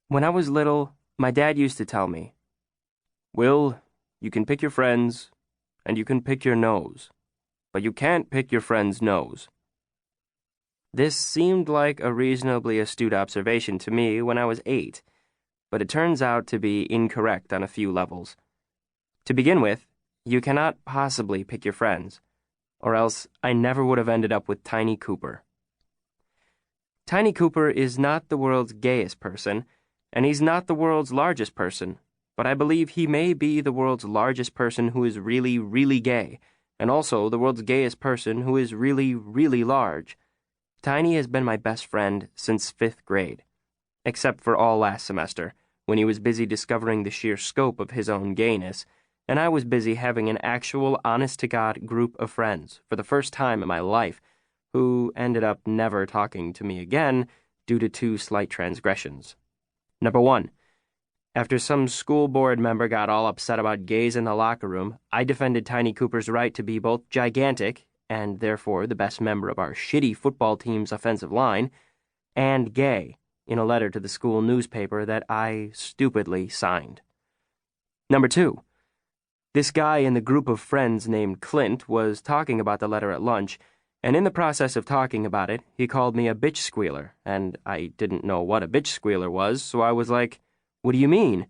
When I was little, my dad used to tell me, Will, you can pick your friends, and you can pick your nose, but you can't pick your friend's nose. This seemed like a reasonably astute observation to me when I was 8, but it turns out to be incorrect on a few levels. To begin with, you cannot possibly pick your friends, or else I never would have ended up with Tiny Cooper. Tiny Cooper is not the world's gayest person, and he's not the world's largest person, but I believe he may be the world's largest person who is really, really gay, and also the world's gayest person who is really, really large. Tiny has been my best friend since 5th grade, except for all last semester, when he was busy discovering the sheer scope of his own gayness, and I was busy having an actual honest-to-God group of friends for the first time in my life, who ended up never talking to me again due to 2 slight transgressions. Number 1, after some school board member got all upset about gays in the locker room, I defended Tiny Cooper's right to be both gigantic, and therefore the best member of our shitty football team's offensive line, and gay, in a letter to the school newspaper that I stupidly signed. Number 2, this guy in the group of friends named Clint was talking about the letter at lunch, and in the process of talking about it, he called me a bitch squealer, and I didn't know what a bitch squealer was, so I was like, "What do you mean?"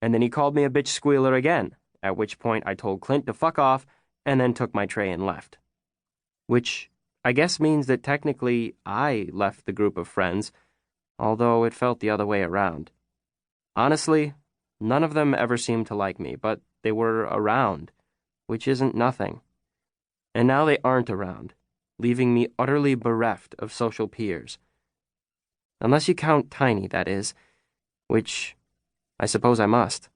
And then he called me a bitch squealer again, at which point I told Clint to fuck off, and then took my tray and left. Which I guess means that technically I left the group of friends, although it felt the other way around. Honestly, none of them ever seemed to like me, but they were around, which isn't nothing. And now they aren't around, leaving me utterly bereft of social peers. Unless you count Tiny, that is, which I suppose I must.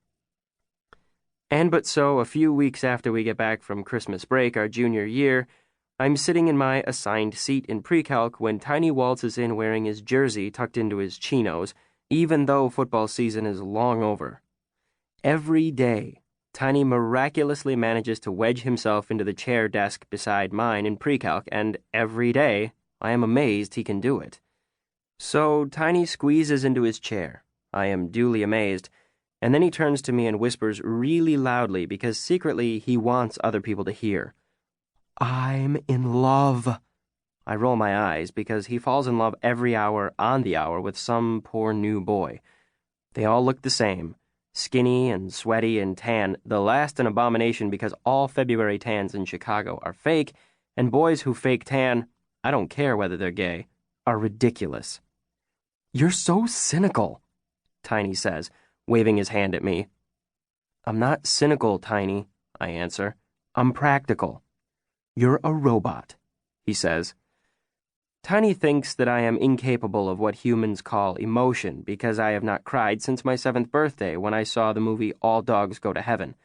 And but so, a few weeks after we get back from Christmas break our junior year, I'm sitting in my assigned seat in pre-calc when Tiny waltzes in wearing his jersey tucked into his chinos, even though football season is long over. Every day, Tiny miraculously manages to wedge himself into the chair desk beside mine in pre-calc, and every day, I am amazed he can do it. So Tiny squeezes into his chair. I am duly amazed, and then he turns to me and whispers really loudly because secretly he wants other people to hear. "I'm in love." I roll my eyes because he falls in love every hour on the hour with some poor new boy. They all look the same. Skinny and sweaty and tan, the last an abomination because all February tans in Chicago are fake, and boys who fake tan, I don't care whether they're gay, are ridiculous. "You're so cynical," Tiny says, waving his hand at me. "I'm not cynical, Tiny," I answer. "I'm practical." "You're a robot," he says. Tiny thinks that I am incapable of what humans call emotion because I have not cried since my 7th birthday when I saw the movie All Dogs Go to Heaven.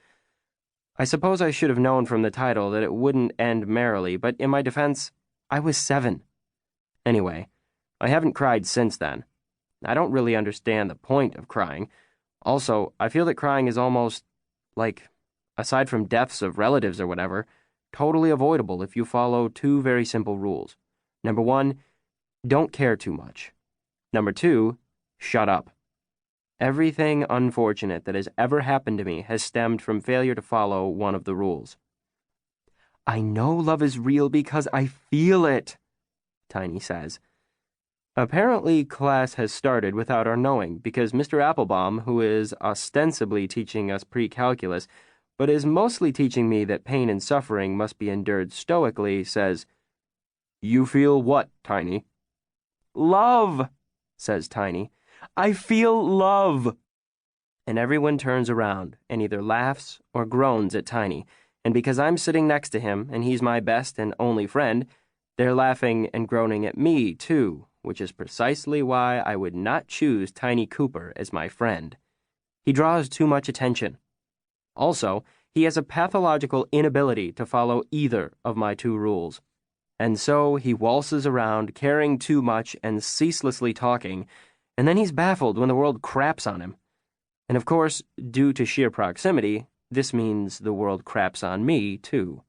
I suppose I should have known from the title that it wouldn't end merrily, but in my defense, I was 7. Anyway, I haven't cried since then. I don't really understand the point of crying. Also, I feel that crying is almost, aside from deaths of relatives or whatever, totally avoidable if you follow 2 very simple rules. Number 1, don't care too much. Number 2, shut up. Everything unfortunate that has ever happened to me has stemmed from failure to follow one of the rules. "I know love is real because I feel it," Tiny says. Apparently, class has started without our knowing because Mr. Applebaum, who is ostensibly teaching us pre-calculus, but is mostly teaching me that pain and suffering must be endured stoically, says, "You feel what, Tiny?" "Love," says Tiny. "I feel love." And everyone turns around and either laughs or groans at Tiny, and because I'm sitting next to him and he's my best and only friend, they're laughing and groaning at me, too, which is precisely why I would not choose Tiny Cooper as my friend. He draws too much attention. Also, he has a pathological inability to follow either of my 2 rules. And so he waltzes around, caring too much and ceaselessly talking, and then he's baffled when the world craps on him. And of course, due to sheer proximity, this means the world craps on me, too.